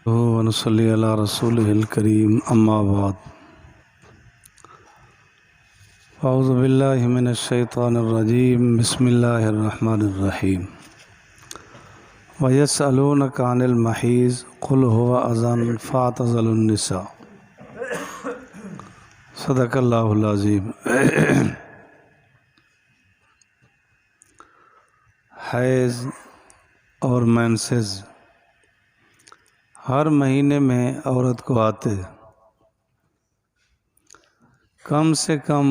ونصلي على رسوله الكريم أما بعد أعوذ بالله من الشيطان الرجيم بسم الله الرحمن الرحيم ويسألونك عن المحيض قل هو أذى فاعتزلوا النساء صدق اللہ العظیم۔ حیض اور مینسز ہر مہینے میں عورت کو آتے، کم سے کم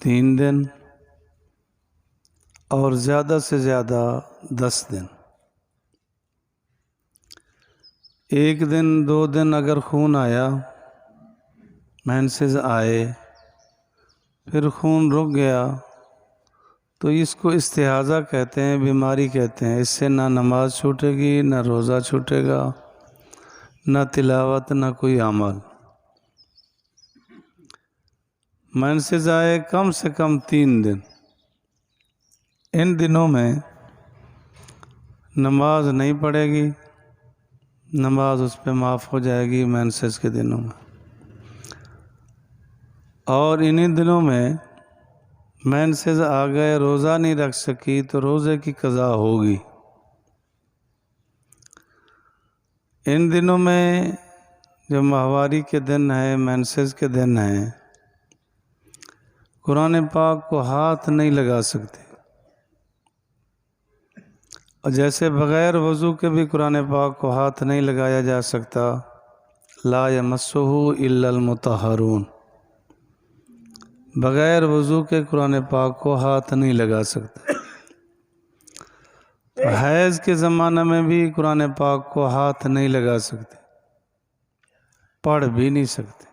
3 دن اور زیادہ سے زیادہ 10 دن۔ 1 دن 2 دن اگر خون آیا، مینسز آئے، پھر خون رک گیا تو اس کو استحاضہ کہتے ہیں، بیماری کہتے ہیں۔ اس سے نہ نماز چھوٹے گی، نہ روزہ چھوٹے گا، نہ تلاوت، نہ کوئی عمل۔ مینسز آئے کم سے کم 3 دن، ان دنوں میں نماز نہیں پڑھے گی، نماز اس پہ معاف ہو جائے گی مینسز کے دنوں میں۔ اور انہی دنوں میں مینسز آ گئے، روزہ نہیں رکھ سکی تو روزے کی قضا ہوگی۔ ان دنوں میں جو ماہواری کے دن ہیں، مینسز کے دن ہیں، قرآن پاک کو ہاتھ نہیں لگا سکتے، اور جیسے بغیر وضو کے بھی قرآن پاک کو ہاتھ نہیں لگایا جا سکتا، لا یمسہ الا المطہرون، بغیر وضو کے قرآن پاک کو ہاتھ نہیں لگا سکتے۔ حیض کے زمانہ میں بھی قرآن پاک کو ہاتھ نہیں لگا سکتے، پڑھ بھی نہیں سکتے۔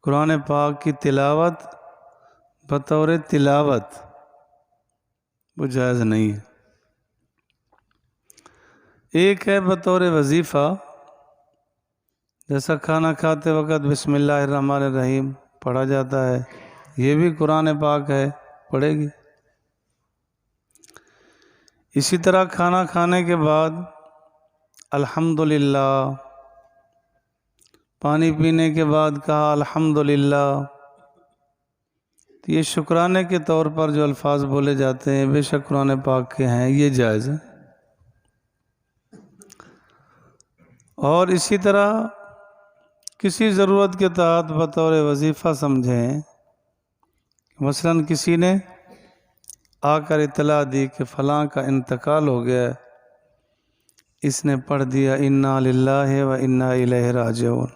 قرآن پاک کی تلاوت بطور تلاوت وہ جائز نہیں ہے۔ ایک ہے بطور وظیفہ، جیسا کھانا کھاتے وقت بسم اللہ الرحمن الرحیم پڑھا جاتا ہے، یہ بھی قرآن پاک ہے، پڑھے گی۔ اسی طرح کھانا کھانے کے بعد الحمدللہ، پانی پینے کے بعد کہا الحمدللہ، تو یہ شکرانے کے طور پر جو الفاظ بولے جاتے ہیں بے شک قرآن پاک کے ہیں، یہ جائز ہے۔ اور اسی طرح کسی ضرورت کے تحت بطور وظیفہ سمجھیں، مثلاً کسی نے آ کر اطلاع دی کہ فلاں کا انتقال ہو گیا ہے، اس نے پڑھ دیا انا للہ و انا الیہ راجعون،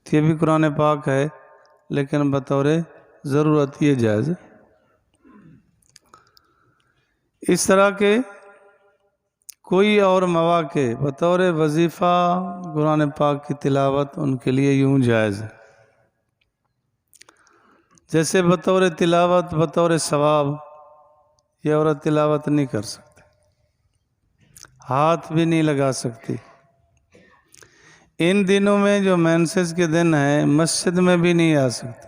یہ بھی قرآن پاک ہے لیکن بطور ضرورت یہ جائز ہے۔ اس طرح کے کوئی اور مواقع بطور وظیفہ قرآن پاک کی تلاوت ان کے لیے یوں جائز ہے، جیسے بطور تلاوت بطور ثواب یہ عورت تلاوت نہیں کر سکتی، ہاتھ بھی نہیں لگا سکتی۔ ان دنوں میں جو مینسز کے دن ہیں مسجد میں بھی نہیں آ سکتی۔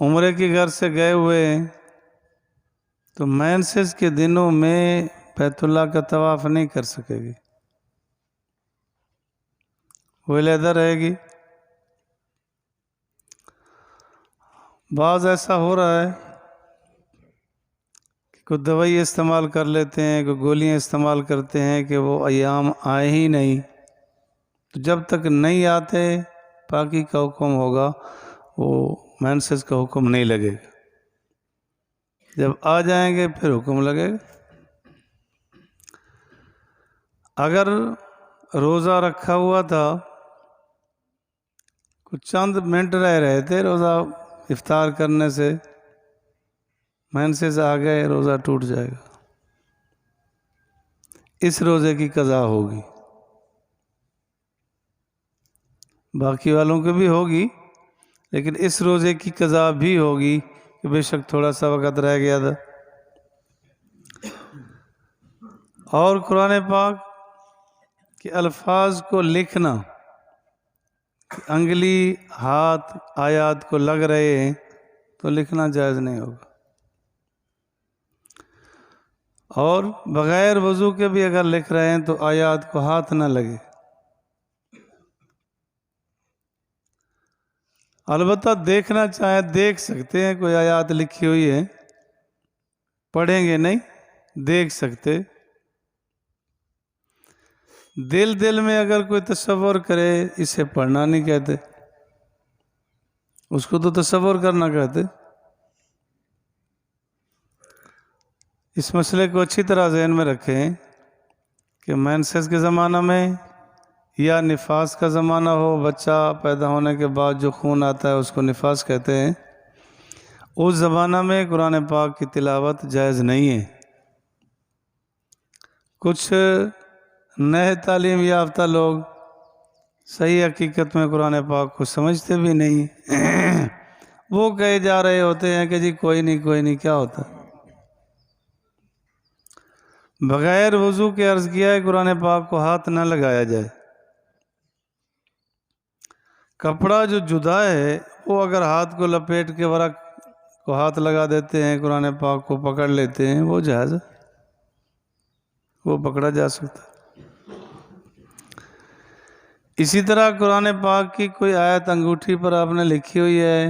عمرے کے گھر سے گئے ہوئے تو مینسز کے دنوں میں بیت اللہ کا طواف نہیں کر سکے گی، وہ علیحدہ رہے گی۔ بعض ایسا ہو رہا ہے کہ کوئی دوائی استعمال کر لیتے ہیں، کوئی گولیاں استعمال کرتے ہیں کہ وہ ایام آئے ہی نہیں، تو جب تک نہیں آتے پاکی کا حکم ہوگا، وہ مینسز کا حکم نہیں لگے گا، جب آ جائیں گے پھر حکم لگے گا۔ اگر روزہ رکھا ہوا تھا، کچھ چند منٹ رہے تھے روزہ افطار کرنے سے، مینسز آ گئے، روزہ ٹوٹ جائے گا، اس روزے کی قضا ہوگی، باقی والوں کی بھی ہوگی لیکن اس روزے کی قضا بھی ہوگی کہ بے شک تھوڑا سا وقت رہ گیا تھا۔ اور قرآن پاک کے الفاظ کو لکھنا، انگلی ہاتھ آیات کو لگ رہے ہیں تو لکھنا جائز نہیں ہوگا۔ اور بغیر وضو کے بھی اگر لکھ رہے ہیں تو آیات کو ہاتھ نہ لگے۔ البتہ دیکھنا چاہیں دیکھ سکتے ہیں، کوئی آیات لکھی ہوئی ہے، پڑھیں گے نہیں، دیکھ سکتے۔ دل میں اگر کوئی تصور کرے، اسے پڑھنا نہیں کہتے، اس کو تو تصور کرنا کہتے۔ اس مسئلے کو اچھی طرح ذہن میں رکھیں کہ مینسس کے زمانہ میں یا نفاس کا زمانہ ہو، بچہ پیدا ہونے کے بعد جو خون آتا ہے اس کو نفاس کہتے ہیں، اس زمانہ میں قرآن پاک کی تلاوت جائز نہیں ہے۔ کچھ نئے تعلیم یافتہ لوگ صحیح حقیقت میں قرآن پاک کو سمجھتے بھی نہیں، وہ کہے جا رہے ہوتے ہیں کہ جی کوئی نہیں کیا ہوتا۔ بغیر وضو کے عرض کیا ہے قرآن پاک کو ہاتھ نہ لگایا جائے۔ کپڑا جو جدا ہے وہ اگر ہاتھ کو لپیٹ کے ورق کو ہاتھ لگا دیتے ہیں، قرآن پاک کو پکڑ لیتے ہیں، وہ جائز ہے، وہ پکڑا جا سکتا ہے۔ اسی طرح قرآن پاک کی کوئی آیت انگوٹھی پر آپ نے لکھی ہوئی ہے،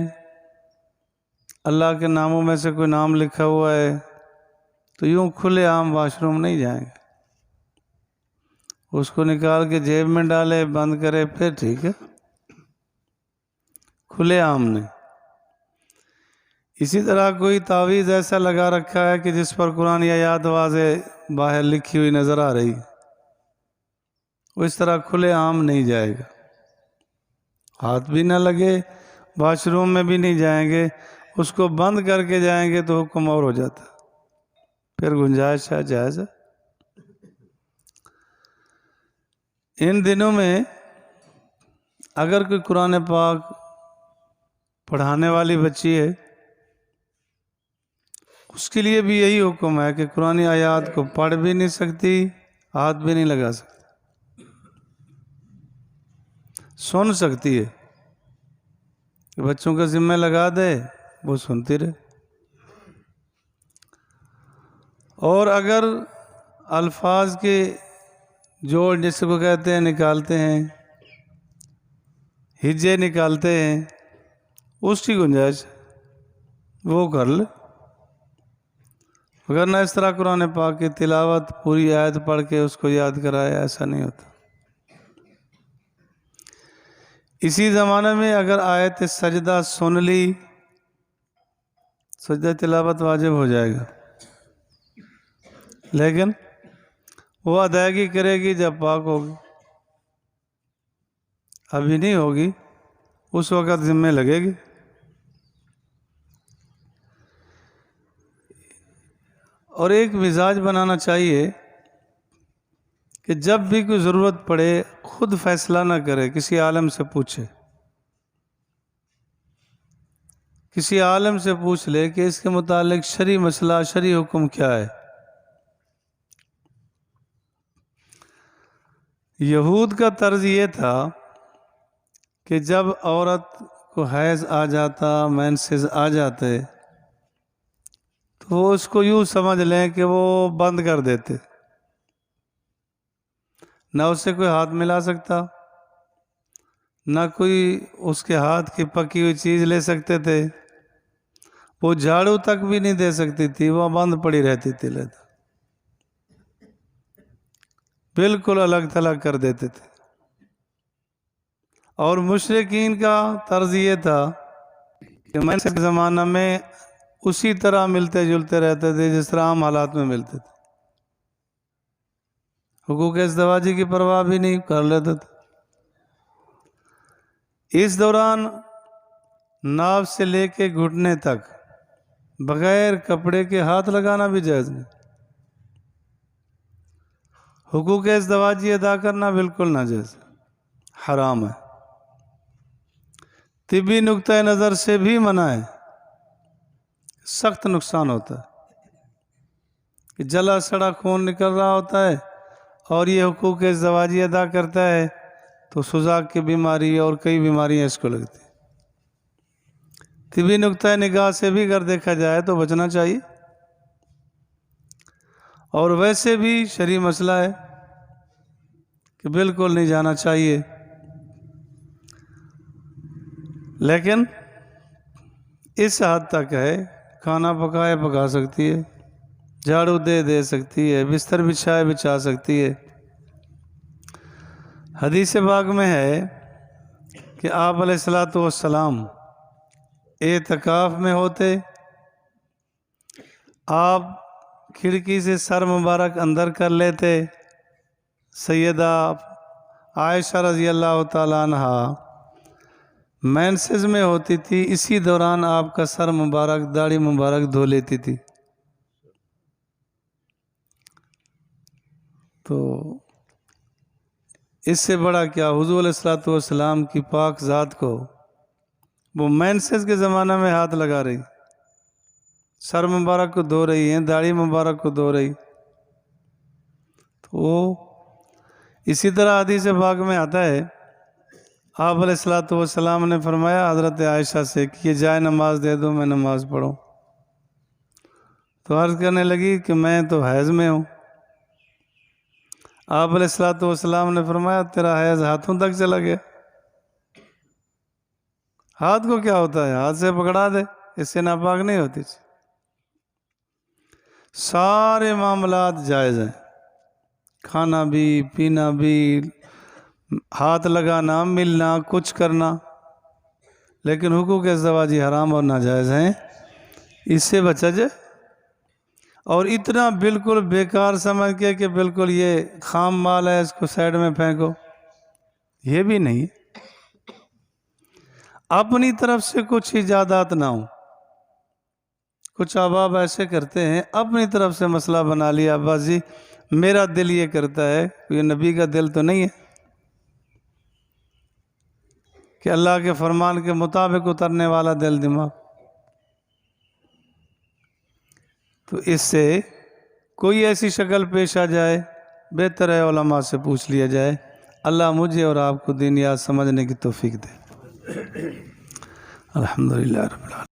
اللہ کے ناموں میں سے کوئی نام لکھا ہوا ہے، تو یوں کھلے عام واش روم نہیں جائیں گے، اس کو نکال کے جیب میں ڈالے، بند کرے، پھر ٹھیک ہے، کھلے عام نہیں۔ اسی طرح کوئی تعویذ ایسا لگا رکھا ہے کہ جس پر قرآن یا آیات واضح باہر لکھی ہوئی نظر آ رہی ہے، وہ اس طرح کھلے عام نہیں جائے گا، ہاتھ بھی نہ لگے، واش روم میں بھی نہیں جائیں گے، اس کو بند کر کے جائیں گے تو حکم اور ہو جاتا، پھر گنجائش ہے، جائز ہے۔ ان دنوں میں اگر کوئی قرآن پاک پڑھانے والی بچی ہے، اس کے لیے بھی یہی حکم ہے کہ قرآن آیات کو پڑھ بھی نہیں سکتی، ہاتھ بھی نہیں لگا سکتی، سن سکتی ہے کہ بچوں کا ذمہ لگا دے، وہ سنتی رہے۔ اور اگر الفاظ کے جوڑ جس کو کہتے ہیں نکالتے ہیں، ہجے نکالتے ہیں، اس کی گنجائش وہ کر لے، اگر نہ اس طرح قرآن پاک کی تلاوت پوری آیت پڑھ کے اس کو یاد کرائے، ایسا نہیں ہوتا۔ اسی زمانے میں اگر آیت سجدہ سن لی، سجدہ تلاوت واجب ہو جائے گا، لیکن وہ ادائیگی کرے گی جب پاک ہوگی، ابھی نہیں ہوگی، اس وقت ذمہ لگے گی۔ اور ایک مزاج بنانا چاہیے کہ جب بھی کوئی ضرورت پڑے خود فیصلہ نہ کرے، کسی عالم سے پوچھے، کسی عالم سے پوچھ لے کہ اس کے متعلق شرعی مسئلہ، شرعی حکم کیا ہے۔ یہود کا طرز یہ تھا کہ جب عورت کو حیض آ جاتا، مینسز آ جاتے، تو وہ اس کو یوں سمجھ لیں کہ وہ بند کر دیتے، نہ اس سے کوئی ہاتھ ملا سکتا، نہ کوئی اس کے ہاتھ کی پکی ہوئی چیز لے سکتے تھے، وہ جھاڑو تک بھی نہیں دے سکتی تھی، وہ بند پڑی رہتی تھی، بالکل الگ تھلگ کر دیتے تھے۔ اور مشرکین کا طرز یہ تھا کہ مینسس کے زمانہ میں اسی طرح ملتے جلتے رہتے تھے جس طرح عام حالات میں ملتے تھے، حقوق ازدواجی کی پرواہ بھی نہیں کر لیتے تھے۔ اس دوران ناف سے لے کے گھٹنے تک بغیر کپڑے کے ہاتھ لگانا بھی جائز نہیں، حقوق ازدواجی ادا کرنا بالکل ناجائز، حرام ہے، طبی نقطۂ نظر سے بھی منع ہے، سخت نقصان ہوتا ہے کہ جلا سڑا خون نکل رہا ہوتا ہے اور یہ حقوق ازدواجی ادا کرتا ہے تو سوزاک کی بیماری اور کئی بیماریاں اس کو لگتی ہیں۔ طبی نقطۂ نگاہ سے بھی اگر دیکھا جائے تو بچنا چاہیے۔ اور ویسے بھی شرعی مسئلہ ہے کہ بالکل نہیں جانا چاہیے، لیکن اس حد تک ہے، کھانا پکا سکتی ہے، جھاڑو دے سکتی ہے، بستر بچھا سکتی ہے۔ حدیث پاک میں ہے کہ آپ علیہ الصلوۃ والسلام اعتکاف میں ہوتے، آپ کھڑکی سے سر مبارک اندر کر لیتے، سیدہ عائشہ رضی اللہ تعالیٰ عنہ مینسز میں ہوتی تھی، اسی دوران آپ کا سر مبارک، داڑھی مبارک دھو لیتی تھی۔ تو اس سے بڑا کیا، حضور علیہ الصلوۃ والسلام کی پاک ذات کو وہ مینسز کے زمانہ میں ہاتھ لگا رہی، سر مبارک کو دھو رہی ہیں، داڑھی مبارک کو دھو رہی۔ تو اسی طرح حدیث پاک میں آتا ہے، آپ علیہ الصلوۃ والسلام نے فرمایا حضرت عائشہ سے کہ یہ جائے نماز دے دو، میں نماز پڑھوں۔ تو عرض کرنے لگی کہ میں تو حیض میں ہوں۔ آپ علیہ الصلوۃ والسلام نے فرمایا تیرا حیض ہاتھوں تک چلا گیا، ہاتھ کو کیا ہوتا ہے، ہاتھ سے پکڑا دے، اس سے ناپاک نہیں ہوتی۔ سارے معاملات جائز ہیں، کھانا بھی، پینا بھی، ہاتھ لگانا، ملنا، کچھ کرنا، لیکن حقوق ازدواجی حرام اور ناجائز ہیں، اس سے بچا جائے۔ اور اتنا بالکل بیکار سمجھ کے کہ بالکل یہ خام مال ہے، اس کو سائیڈ میں پھینکو، یہ بھی نہیں۔ اپنی طرف سے کچھ ایجادات نہ ہوں۔ کچھ احباب ایسے کرتے ہیں، اپنی طرف سے مسئلہ بنا لیا، ابا جی میرا دل یہ کرتا ہے، یہ نبی کا دل تو نہیں ہے کہ اللہ کے فرمان کے مطابق اترنے والا دل دماغ۔ تو اس سے کوئی ایسی شکل پیش آ جائے، بہتر ہے علماء سے پوچھ لیا جائے۔ اللہ مجھے اور آپ کو دین یاد سمجھنے کی توفیق دے۔ الحمدللہ رب العالمین۔